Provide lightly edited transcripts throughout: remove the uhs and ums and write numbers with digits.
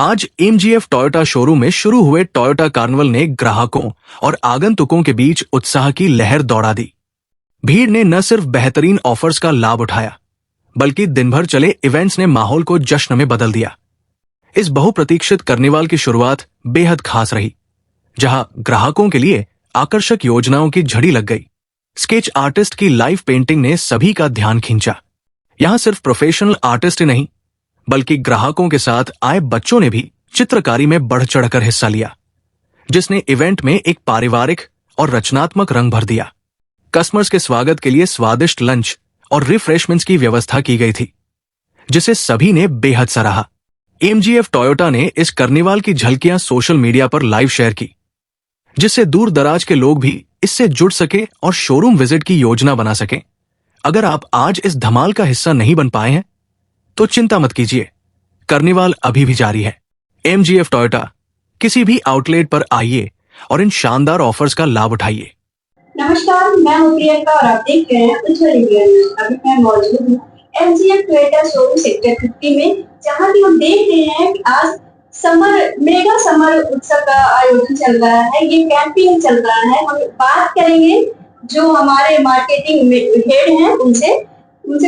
आज MGF Toyota showroom में शुरू हुए टोयोटा कार्निवल ने ग्राहकों और आगंतुकों के बीच उत्साह की लहर दौड़ा दी। भीड़ ने न सिर्फ बेहतरीन ऑफर्स का लाभ उठाया, बल्कि दिन भर चले इवेंट्स ने माहौल को जश्न में बदल दिया। इस बहुप्रतीक्षित कार्निवल की शुरुआत बेहद खास रही, जहां ग्राहकों के लिए आकर्षक योजनाओं की झड़ी लग गई। स्केच आर्टिस्ट की लाइव पेंटिंग ने सभी का ध्यान खींचा। यहां सिर्फ प्रोफेशनल आर्टिस्ट ही नहीं, बल्कि ग्राहकों के साथ आए बच्चों ने भी चित्रकारी में बढ़ चढ़कर हिस्सा लिया, जिसने इवेंट में एक पारिवारिक और रचनात्मक रंग भर दिया। कस्टमर्स के स्वागत के लिए स्वादिष्ट लंच और रिफ्रेशमेंट्स की व्यवस्था की गई थी, जिसे सभी ने बेहद सराहा। एमजीएफ टोयोटा ने इस कार्निवल की झलकियां सोशल मीडिया पर लाइव शेयर की, जिससे दूर दराज के लोग भी इससे जुड़ सके और शोरूम विजिट की योजना बना सके। अगर आप आज इस धमाल का हिस्सा नहीं बन पाए हैं, तो चिंता मत कीजिए, कार्निवल अभी भी जारी है। एमजीएफ टोयोटा किसी भी आउटलेट पर आइए और इन शानदार ऑफर्स का लाभ उठाइए। नमस्कार, मैं हूं प्रियंका और आप देख रहे हैं उज्ज्वल इंडिया न्यूज। अभी मैं मौजूद हूं एमजीएफ टोयोटा शोरूम सेक्टर 50 में, जहां की हम देख रहे हैं कि आज मेगा समर उत्सव का आयोजन चल रहा है। ये कैंपिंग चल रहा है। हम बात करेंगे जो हमारे मार्केटिंग हेड हैं उनसे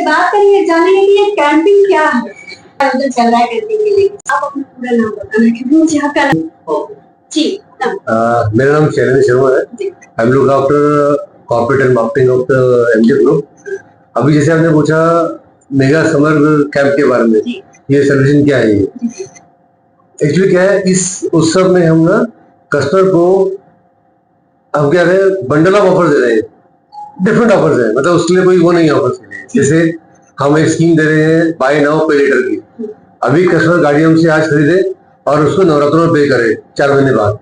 बात करेंगे, जानेंगे कि ये कैंपिंग क्या है, आयोजन चल रहा है कैंपिंग के लिए। आप अपना पूरा नाम बताना क्योंकि मुझे आपका जी। मेरा नाम शैलेंद्र शर्मा है। I am look after corporate and marketing of the MGF group. अभी जैसे आपने पूछा मेगा समर कैंप के बारे में, ये सेलिब्रेशन क्या है? ये एक्चुअली क्या है, इस उत्सव में हम ना कस्टमर को हम क्या है बंडल ऑफ ऑफर दे रहे हैं। डिफरेंट ऑफर्स है, मतलब उसके लिए कोई वो नहीं ऑफर्स है। जैसे हम एक स्कीम दे रहे हैं बाय नाउ पे लेटर की। अभी कस्टमर गाड़ी हमसे आज खरीदे और उसको नवरात्रों में पे करे 4 महीने बाद,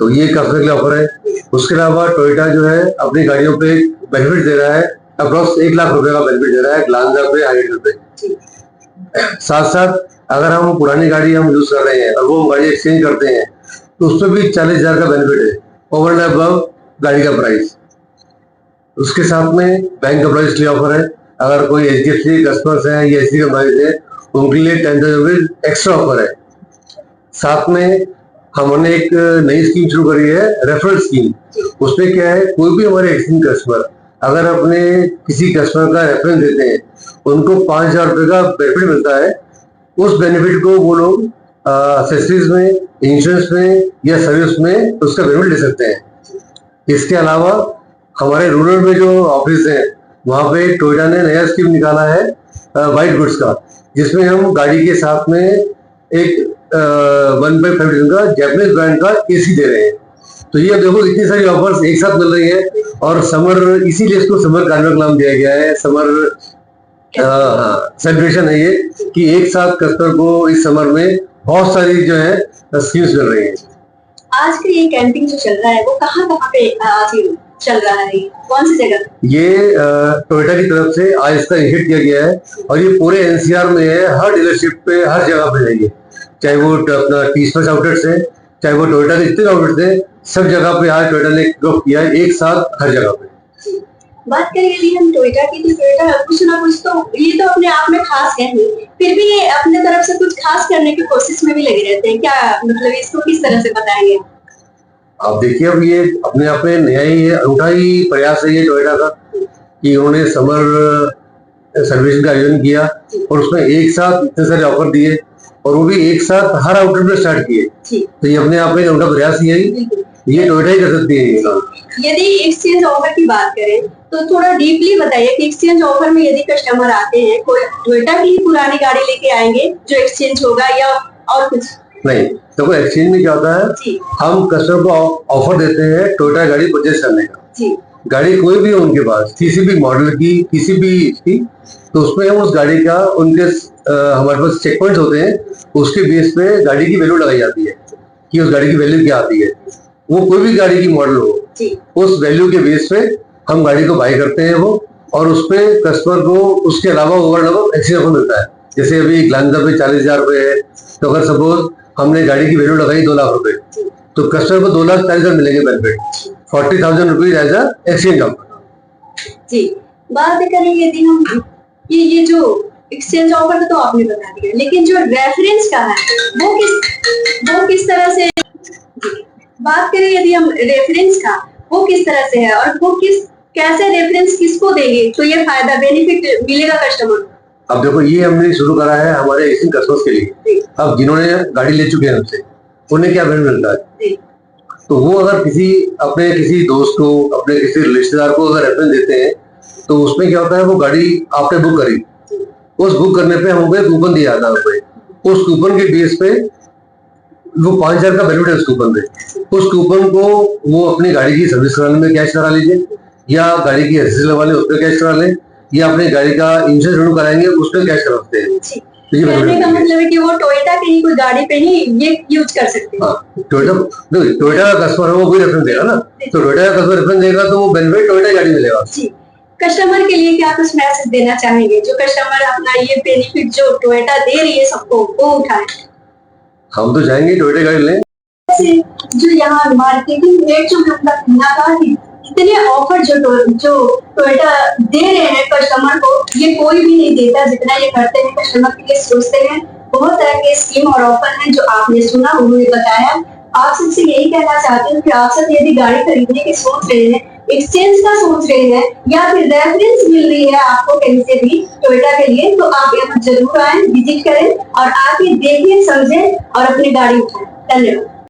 तो ये कस्टमर के लिए ऑफर है। उसके अलावा टोयोटा जो है अपनी गाड़ियों पे बेनिफिट दे रहा है, अप्रॉक्स 1 लाख रुपए का बेनिफिट दे रहा है ग्लांजा पे, हाइड्रोजन पे। साथ साथ अगर हम पुरानी गाड़ी हम यूज कर रहे हैं और वो गाड़ी एक्सचेंज करते हैं, तो उसमें भी 40,000 का बेनिफिट है ओवर एंड अबव गाड़ी का प्राइस। उसके साथ में बैंक एम्प्लॉइज के लिए ऑफर है। अगर कोई एचडीएफसी कस्टमर्स हैं या एचडीएफसी एम्प्लॉइज हैं, उनके लिए 10,000 रुपीज एक्स्ट्रा ऑफर है। साथ में हमने एक नई स्कीम शुरू करी है, रेफरल स्कीम। उसमें क्या है, कोई भी हमारे एक्सिस्टिंग कस्टमर अगर अपने किसी कस्टमर का रेफरेंस देते हैं, उनको 5,000 रुपए का बेनिफिट मिलता है। उस बेनिफिट को वो लोग एक्सेसरीज में, इंश्योरेंस में या सर्विस में उसका बेनिफिट ले सकते हैं। इसके अलावा हमारे रूरल में जो ऑफिस है, वहाँ पे टोयोटा ने नया स्कीम निकाला है व्हाइट गुड्स का, जिसमें हम गाड़ी के साथ में एक 1/5 का जैपनीज ब्रांड का एसी दे रहे हैं। तो ये देखो इतनी सारी ऑफर्स एक साथ मिल रही है, और समर, इसीलिए इसको समर कार्निवल नाम दिया गया है। समर सेलिब्रेशन है ये, कि एक साथ कस्टमर को इस समर में बहुत सारी जो है स्कीम्स मिल रही है। आज का ये कैंपिंग जो चल रहा है वो कहाँ पे चल रहा है, कौन सी जगह? ये टोयोटा की तरफ से आज इसका इनिशिएट किया गया है, और ये पूरे एनसीआर में है। हर डीलरशिप पे, हर जगह पे जाइए, चाहे वो अपना टी-स्पेस आउटलेट्स है, चाहे वो टोयोटा के जितने आउटलेट्स है, सब जगह पे आज टोयोटा ने ड्रॉप किया है एक साथ हर जगह पे। बात करें यदि हम टोयोटा की, तो टोयोटा कुछ ना कुछ तो ये तो अपने आप में खास है ही, फिर भी ये अपने तरफ से कुछ खास करने की कोशिश में भी लगे रहते हैं। क्या मतलब इसको किस तरह से बताएंगे? आप देखिए, अब ये अपने आप में नया ही है, अनूठा ही प्रयास है ये टोयोटा का, कि उन्होंने समर सर्विस का आयोजन किया और उसमें एक साथ इतने सारे ऑफर दिए, और वो भी एक साथ हर आउटलेट में स्टार्ट किए। तो ये अपने आप में अनूठा प्रयास ही है, ये टोयोटा ही कर सकती है। यदि एक्सचेंज ऑफर की बात करें तो थोड़ा डीपली बताइए कि एक्सचेंज ऑफर में यदि कस्टमर आते हैं, कोई टोयोटा की पुरानी गाड़ी लेके आएंगे जो एक्सचेंज होगा, या और कुछ? नहीं, देखो एक्सचेंज में क्या होता है, हम कस्टमर को ऑफर देते हैं टोयोटा गाड़ी परचेज करने का। गाड़ी कोई भी हो उनके पास, किसी भी मॉडल की, किसी भी इसकी, तो उसमें हम उस गाड़ी का, उनके हमारे पास चेक पॉइंट होते हैं, उसके बेस पे गाड़ी की वैल्यू लगाई जाती है कि उस गाड़ी की वैल्यू क्या आती है। वो कोई भी गाड़ी की मॉडल हो, उस वैल्यू के बेस पे हम गाड़ी को बाय करते हैं वो, और उस पे कस्टमर को उसके अलावा over and above extra offer मिलता है। जैसे अभी ग्लांजा पे 40,000 रुपए है, तो अगर सपोज हमने गाड़ी की वैल्यू लगाई 2 लाख रुपए, तो कस्टमर को 2,40,000 मिलेंगे benefit, 40,000 rupees as exchange offer. जी, बात करेंगे यदि हम ये जो एक्सचेंज ऑफर तो आपने बता दिया, लेकिन जो रेफरेंस का है वो किस तरह से बात करें, यदि हम रेफरेंस का, वो किस तरह से है और वो कैसे रेफरेंस किसको देंगे तो ये फायदा बेनिफिट मिलेगा कस्टमर को? अब देखो, ये हमने शुरू करा है हमारे एक्सिस्टिंग कस्टमर्स के लिए। अब जिन्होंने गाड़ी ले चुके हैं हमसे, उन्हें क्या बेनिफिट मिलता है, तो वो अगर अपने किसी दोस्त को, अपने किसी रिश्तेदार को अगर रेफरेंस देते हैं, तो उसमें क्या होता है, वो गाड़ी आपने बुक करी, उस बुक करने पे हमको एक कूपन दिया जाता है, उस कूपन के बेस पे वो 5,000 का बेनिफिट है उस कूपन पे। उस कूपन को वो अपनी गाड़ी की सर्विस कराने में कैश करा लीजिए, या गाड़ी की एसेसरीज लगवाने उस पर कैश करा लें, या अपनी गाड़ी का इंश्योरेंस रिन्यू कराएंगे उस पर कैश करा सकते हैं। कहने का मतलब है कि वो टोयोटा की ही कोई गाड़ी पे ही ये यूज कर सकते हैं। टोयोटा का कस्टमर है, वो कोई रेफरेंस देगा ना, तो टोयोटा का कस्टमर रेफरेंस देगा तो वो बेनिफिट टोयोटा गाड़ी मिलेगा। कस्टमर के लिए क्या कुछ मैसेज देना चाहेंगे, जो कस्टमर अपना ये बेनिफिट जो टोयोटा दे रही है सबको वो उठाए? हम तो चाहेंगे टोयोटा गाड़ी लें। जो यहाँ मार्केटिंग रेट जो हमने कहा कि इतने ऑफर जो टोयोटा दे रहे हैं कस्टमर को, ये कोई भी नहीं देता जितना ये करते हैं कस्टमर के लिए सोचते हैं। बहुत तरह के स्कीम और ऑफर हैं जो आपने सुना, उन्होंने बताया। आप सबसे यही कहना चाहते हैं कि आप सब यदि गाड़ी खरीदने की सोच रहे हैं, एक्सचेंज का सोच रहे हैं, या फिर रेफरेंस मिल रही है आपको कहीं से भी टोयोटा के लिए, तो आप यहाँ जरूर आए, विजिट करें और आके देखें, समझें और अपनी गाड़ी उठाएं। धन्यवाद।